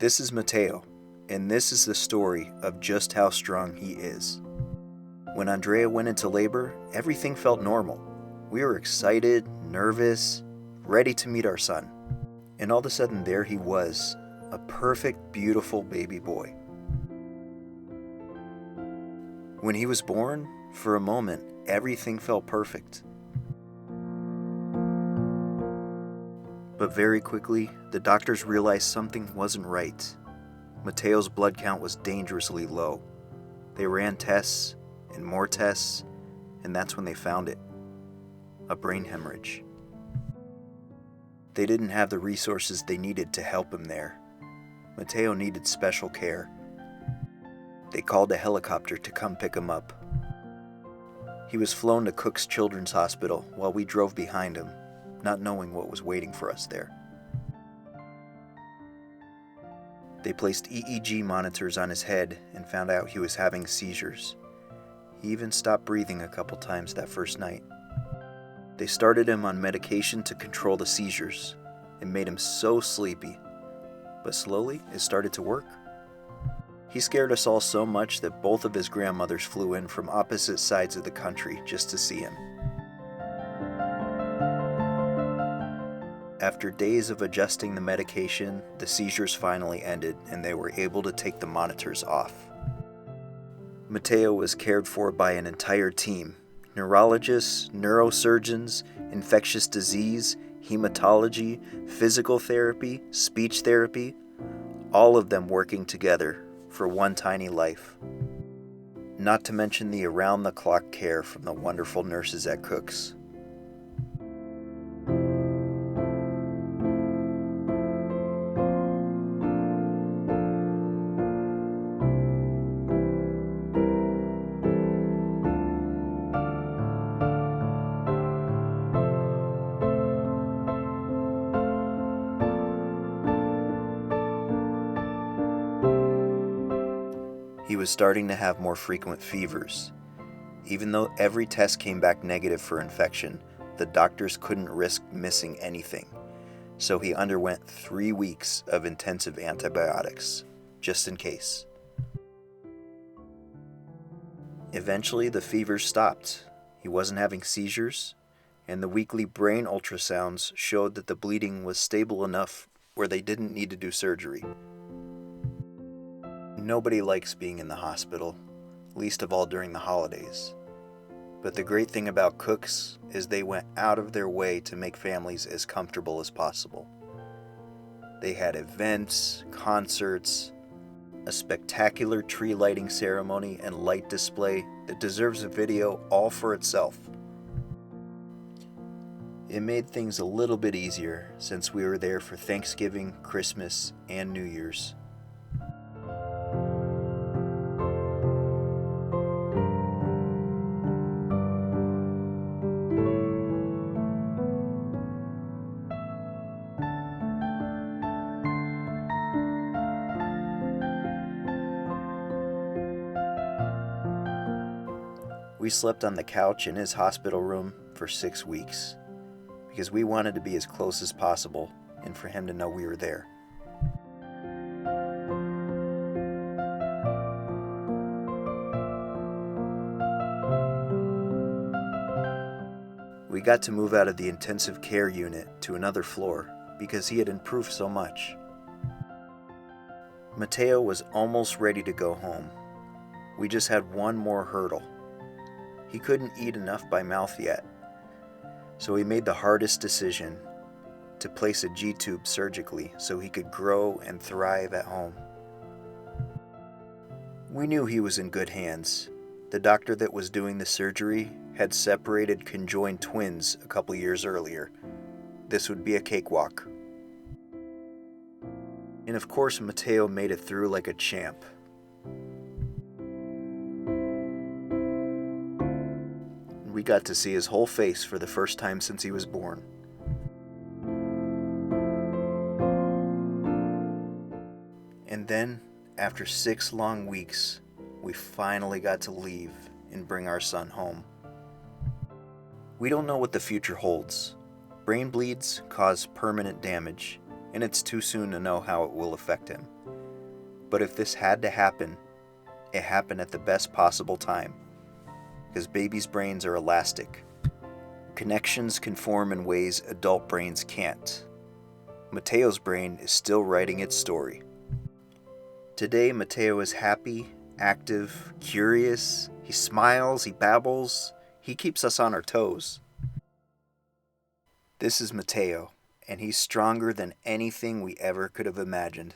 This is Mateo, and this is the story of just how strong he is. When Andrea went into labor, everything felt normal. We were excited, nervous, ready to meet our son. And all of a sudden there he was, a perfect, beautiful baby boy. When he was born, for a moment, everything felt perfect. But very quickly, the doctors realized something wasn't right. Mateo's blood count was dangerously low. They ran tests and more tests, and that's when they found it. A brain hemorrhage. They didn't have the resources they needed to help him there. Mateo needed special care. They called a helicopter to come pick him up. He was flown to Cook's Children's Hospital while we drove behind him, not knowing what was waiting for us there. They placed EEG monitors on his head and found out he was having seizures. He even stopped breathing a couple times that first night. They started him on medication to control the seizures. It made him so sleepy, but slowly it started to work. He scared us all so much that both of his grandmothers flew in from opposite sides of the country just to see him. After days of adjusting the medication, the seizures finally ended and they were able to take the monitors off. Mateo was cared for by an entire team: neurologists, neurosurgeons, infectious disease, hematology, physical therapy, speech therapy, all of them working together for one tiny life. Not to mention the around-the-clock care from the wonderful nurses at Cook's. He was starting to have more frequent fevers. Even though every test came back negative for infection, the doctors couldn't risk missing anything. So he underwent 3 weeks of intensive antibiotics, just in case. Eventually, the fevers stopped. He wasn't having seizures, and the weekly brain ultrasounds showed that the bleeding was stable enough where they didn't need to do surgery. Nobody likes being in the hospital, least of all during the holidays. But the great thing about Cook's is they went out of their way to make families as comfortable as possible. They had events, concerts, a spectacular tree lighting ceremony and light display that deserves a video all for itself. It made things a little bit easier since we were there for Thanksgiving, Christmas, and New Year's. We slept on the couch in his hospital room for 6 weeks because we wanted to be as close as possible and for him to know we were there. We got to move out of the intensive care unit to another floor because he had improved so much. Mateo was almost ready to go home. We just had one more hurdle. He couldn't eat enough by mouth yet, so we made the hardest decision to place a G-tube surgically so he could grow and thrive at home. We knew he was in good hands. The doctor that was doing the surgery had separated conjoined twins a couple years earlier. This would be a cakewalk. And of course, Mateo made it through like a champ. We got to see his whole face for the first time since he was born. And then, after 6 long weeks, we finally got to leave and bring our son home. We don't know what the future holds. Brain bleeds cause permanent damage, and it's too soon to know how it will affect him. But if this had to happen, it happened at the best possible time, because babies' brains are elastic. Connections can form in ways adult brains can't. Mateo's brain is still writing its story. Today, Mateo is happy, active, curious. He smiles, he babbles, he keeps us on our toes. This is Mateo, and he's stronger than anything we ever could have imagined.